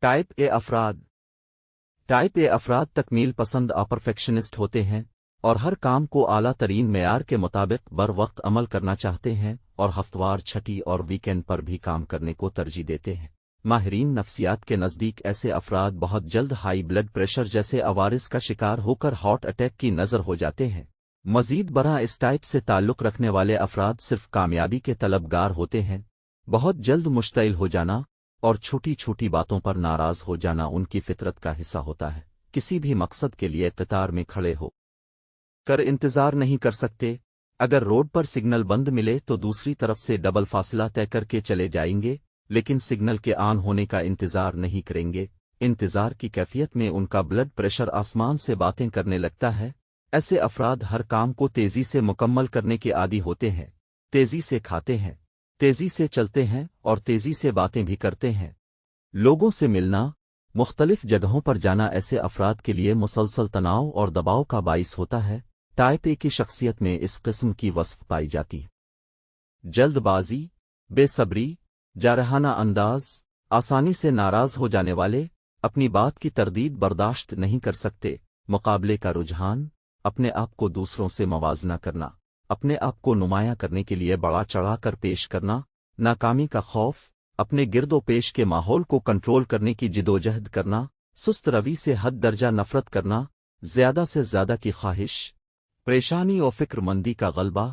Type A افراد type A افراد تکمیل پسند پرفیکشنسٹ ہوتے ہیں اور ہر کام کو اعلیٰ ترین معیار کے مطابق بر وقت عمل کرنا چاہتے ہیں اور ہفتوار چھٹی اور ویکینڈ پر بھی کام کرنے کو ترجیح دیتے ہیں۔ ماہرین نفسیات کے نزدیک ایسے افراد بہت جلد ہائی بلڈ پریشر جیسے عوارض کا شکار ہو کر ہارٹ اٹیک کی نظر ہو جاتے ہیں۔ مزید برآں اس ٹائپ سے تعلق رکھنے والے افراد صرف کامیابی کے طلبگار ہوتے ہیں۔ بہت جلد مشتعل ہو جانا اور چھوٹی چھوٹی باتوں پر ناراض ہو جانا ان کی فطرت کا حصہ ہوتا ہے۔ کسی بھی مقصد کے لیے قطار میں کھڑے ہو کر انتظار نہیں کر سکتے۔ اگر روڈ پر سگنل بند ملے تو دوسری طرف سے ڈبل فاصلہ طے کر کے چلے جائیں گے، لیکن سگنل کے آن ہونے کا انتظار نہیں کریں گے۔ انتظار کی کیفیت میں ان کا بلڈ پریشر آسمان سے باتیں کرنے لگتا ہے۔ ایسے افراد ہر کام کو تیزی سے مکمل کرنے کے عادی ہوتے ہیں، تیزی سے کھاتے ہیں، تیزی سے چلتے ہیں اور تیزی سے باتیں بھی کرتے ہیں۔ لوگوں سے ملنا، مختلف جگہوں پر جانا ایسے افراد کے لیے مسلسل تناؤ اور دباؤ کا باعث ہوتا ہے۔ ٹائپ اے کی شخصیت میں اس قسم کی وصف پائی جاتی ہے: جلد بازی، بے صبری، جارحانہ انداز، آسانی سے ناراض ہو جانے والے، اپنی بات کی تردید برداشت نہیں کر سکتے، مقابلے کا رجحان، اپنے آپ کو دوسروں سے موازنہ کرنا، اپنے آپ کو نمایاں کرنے کے لیے بڑا چڑھا کر پیش کرنا، ناکامی کا خوف، اپنے گرد و پیش کے ماحول کو کنٹرول کرنے کی جدوجہد کرنا، سست روی سے حد درجہ نفرت کرنا، زیادہ سے زیادہ کی خواہش، پریشانی و فکر مندی کا غلبہ۔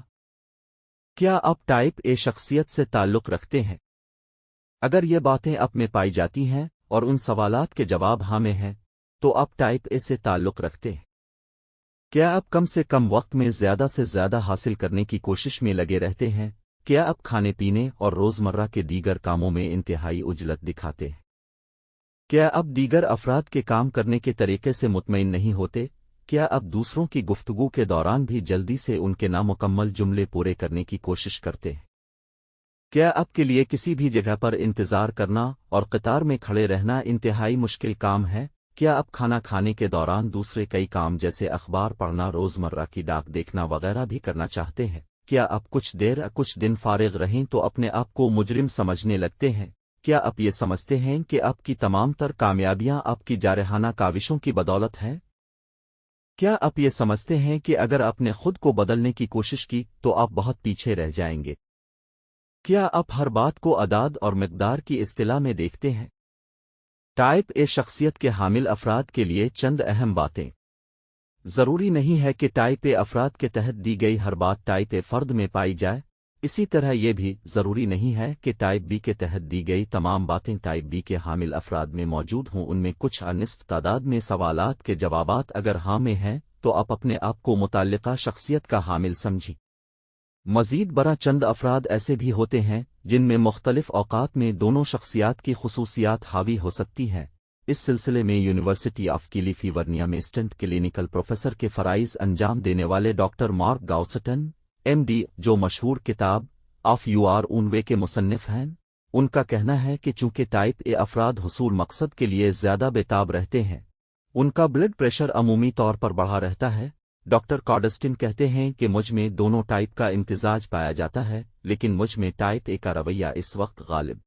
کیا آپ ٹائپ اے شخصیت سے تعلق رکھتے ہیں؟ اگر یہ باتیں آپ میں پائی جاتی ہیں اور ان سوالات کے جواب ہاں میں ہیں، تو آپ ٹائپ اے سے تعلق رکھتے ہیں۔ کیا آپ کم سے کم وقت میں زیادہ سے زیادہ حاصل کرنے کی کوشش میں لگے رہتے ہیں؟ کیا آپ کھانے پینے اور روزمرہ کے دیگر کاموں میں انتہائی عجلت دکھاتے ہیں؟ کیا آپ دیگر افراد کے کام کرنے کے طریقے سے مطمئن نہیں ہوتے؟ کیا آپ دوسروں کی گفتگو کے دوران بھی جلدی سے ان کے نامکمل جملے پورے کرنے کی کوشش کرتے ہیں؟ کیا آپ کے لیے کسی بھی جگہ پر انتظار کرنا اور قطار میں کھڑے رہنا انتہائی مشکل کام ہے؟ کیا آپ کھانا کھانے کے دوران دوسرے کئی کام جیسے اخبار پڑھنا، روزمرہ کی ڈاک دیکھنا وغیرہ بھی کرنا چاہتے ہیں؟ کیا آپ کچھ دیر کچھ دن فارغ رہیں تو اپنے آپ کو مجرم سمجھنے لگتے ہیں؟ کیا آپ یہ سمجھتے ہیں کہ آپ کی تمام تر کامیابیاں آپ کی جارحانہ کاوشوں کی بدولت ہیں؟ کیا آپ یہ سمجھتے ہیں کہ اگر آپ نے خود کو بدلنے کی کوشش کی تو آپ بہت پیچھے رہ جائیں گے؟ کیا آپ ہر بات کو اعداد اور مقدار کی اصطلاح میں دیکھتے ہیں؟ ٹائپ اے شخصیت کے حامل افراد کے لیے چند اہم باتیں۔ ضروری نہیں ہے کہ ٹائپ اے افراد کے تحت دی گئی ہر بات ٹائپ اے فرد میں پائی جائے۔ اسی طرح یہ بھی ضروری نہیں ہے کہ ٹائپ بی کے تحت دی گئی تمام باتیں ٹائپ بی کے حامل افراد میں موجود ہوں۔ ان میں کچھ انست تعداد میں سوالات کے جوابات اگر ہاں میں ہیں تو آپ اپنے آپ کو متعلقہ شخصیت کا حامل سمجھیں۔ مزید برآں چند افراد ایسے بھی ہوتے ہیں جن میں مختلف اوقات میں دونوں شخصیات کی خصوصیات حاوی ہو سکتی ہیں۔ اس سلسلے میں یونیورسٹی آف کیلیفورنیا میں اسسٹنٹ کلینیکل پروفیسر کے فرائض انجام دینے والے ڈاکٹر مارک گاؤسٹن ایم ڈی، جو مشہور کتاب آف یو آر اون وے کے مصنف ہیں، ان کا کہنا ہے کہ چونکہ ٹائپ اے افراد حصول مقصد کے لیے زیادہ بےتاب رہتے ہیں، ان کا بلڈ پریشر عمومی طور پر بڑھا رہتا ہے۔ ڈاکٹر کارڈسٹن کہتے ہیں کہ مجھ میں دونوں ٹائپ کا امتزاج پایا جاتا ہے، لیکن مجھ میں ٹائپ اے کا رویہ اس وقت غالب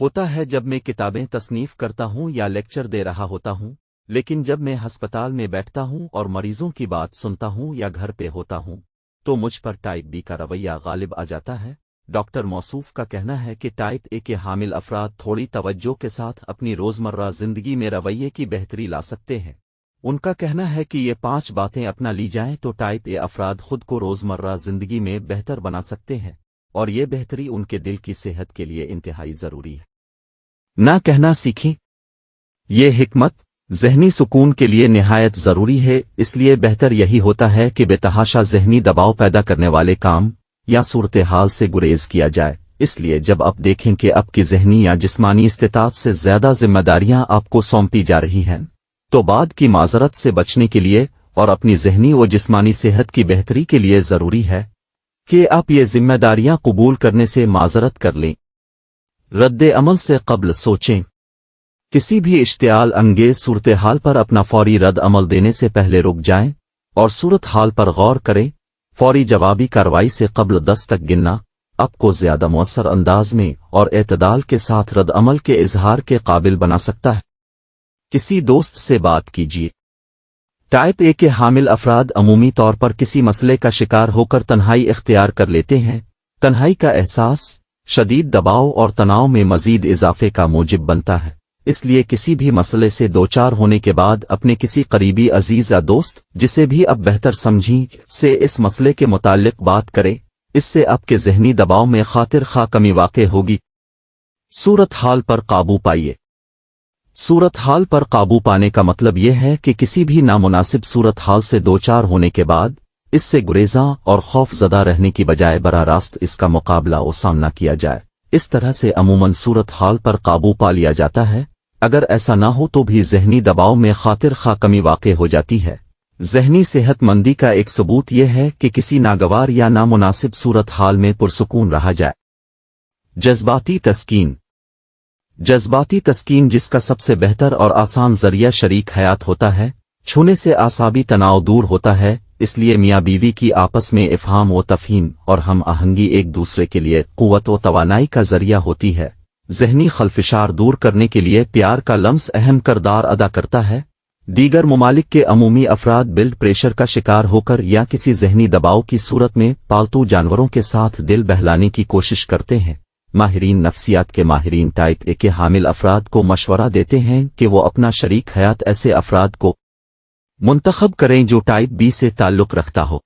ہوتا ہے جب میں کتابیں تصنیف کرتا ہوں یا لیکچر دے رہا ہوتا ہوں، لیکن جب میں ہسپتال میں بیٹھتا ہوں اور مریضوں کی بات سنتا ہوں یا گھر پہ ہوتا ہوں تو مجھ پر ٹائپ بی کا رویہ غالب آ جاتا ہے۔ ڈاکٹر موصوف کا کہنا ہے کہ ٹائپ اے کے حامل افراد تھوڑی توجہ کے ساتھ اپنی روزمرہ زندگی میں رویے کی بہتری لا سکتے ہیں۔ ان کا کہنا ہے کہ یہ 5 باتیں اپنا لی جائیں تو ٹائپ اے افراد خود کو روزمرہ زندگی میں بہتر بنا سکتے ہیں، اور یہ بہتری ان کے دل کی صحت کے لیے انتہائی ضروری ہے۔ نہ کہنا سیکھیں۔ یہ حکمت ذہنی سکون کے لیے نہایت ضروری ہے، اس لیے بہتر یہی ہوتا ہے کہ بے تحاشا ذہنی دباؤ پیدا کرنے والے کام یا صورتحال سے گریز کیا جائے۔ اس لیے جب آپ دیکھیں کہ آپ کی ذہنی یا جسمانی استطاعت سے زیادہ ذمہ داریاں آپ کو سونپی جا رہی ہیں تو بعد کی معذرت سے بچنے کے لیے اور اپنی ذہنی و جسمانی صحت کی بہتری کے لیے ضروری ہے کہ آپ یہ ذمہ داریاں قبول کرنے سے معذرت کر لیں۔ رد عمل سے قبل سوچیں۔ کسی بھی اشتعال انگیز صورتحال پر اپنا فوری رد عمل دینے سے پہلے رک جائیں اور صورتحال پر غور کریں۔ فوری جوابی کارروائی سے قبل 10 تک گننا، آپ کو زیادہ مؤثر انداز میں اور اعتدال کے ساتھ رد عمل کے اظہار کے قابل بنا سکتا ہے۔ کسی دوست سے بات کیجیے۔ ٹائپ اے کے حامل افراد عمومی طور پر کسی مسئلے کا شکار ہو کر تنہائی اختیار کر لیتے ہیں۔ تنہائی کا احساس شدید دباؤ اور تناؤ میں مزید اضافے کا موجب بنتا ہے، اس لیے کسی بھی مسئلے سے دوچار ہونے کے بعد اپنے کسی قریبی عزیز یا دوست جسے بھی اب بہتر سمجھیں سے اس مسئلے کے متعلق بات کریں۔ اس سے آپ کے ذہنی دباؤ میں خاطر خواہ کمی واقع ہوگی۔ صورتحال پر قابو پائیے۔ صورتحال پر قابو پانے کا مطلب یہ ہے کہ کسی بھی نامناسب صورتحال سے دوچار ہونے کے بعد اس سے گریزاں اور خوف زدہ رہنے کی بجائے براہ راست اس کا مقابلہ و سامنا کیا جائے۔ اس طرح سے عموماً صورتحال پر قابو پا لیا جاتا ہے۔ اگر ایسا نہ ہو تو بھی ذہنی دباؤ میں خاطر خواہ کمی واقع ہو جاتی ہے۔ ذہنی صحت مندی کا ایک ثبوت یہ ہے کہ کسی ناگوار یا نامناسب صورتحال میں پرسکون رہا جائے۔ جذباتی تسکین۔ جذباتی تسکین جس کا سب سے بہتر اور آسان ذریعہ شریک حیات ہوتا ہے، چھونے سے اعصابی تناؤ دور ہوتا ہے، اس لیے میاں بیوی کی آپس میں افہام و تفہیم اور ہم آہنگی ایک دوسرے کے لیے قوت و توانائی کا ذریعہ ہوتی ہے۔ ذہنی خلفشار دور کرنے کے لیے پیار کا لمس اہم کردار ادا کرتا ہے۔ دیگر ممالک کے عمومی افراد بلڈ پریشر کا شکار ہو کر یا کسی ذہنی دباؤ کی صورت میں پالتو جانوروں کے ساتھ دل بہلانے کی کوشش کرتے ہیں۔ ماہرین نفسیات کے ماہرین ٹائپ اے کے حامل افراد کو مشورہ دیتے ہیں کہ وہ اپنا شریک حیات ایسے افراد کو منتخب کریں جو ٹائپ بی سے تعلق رکھتا ہو۔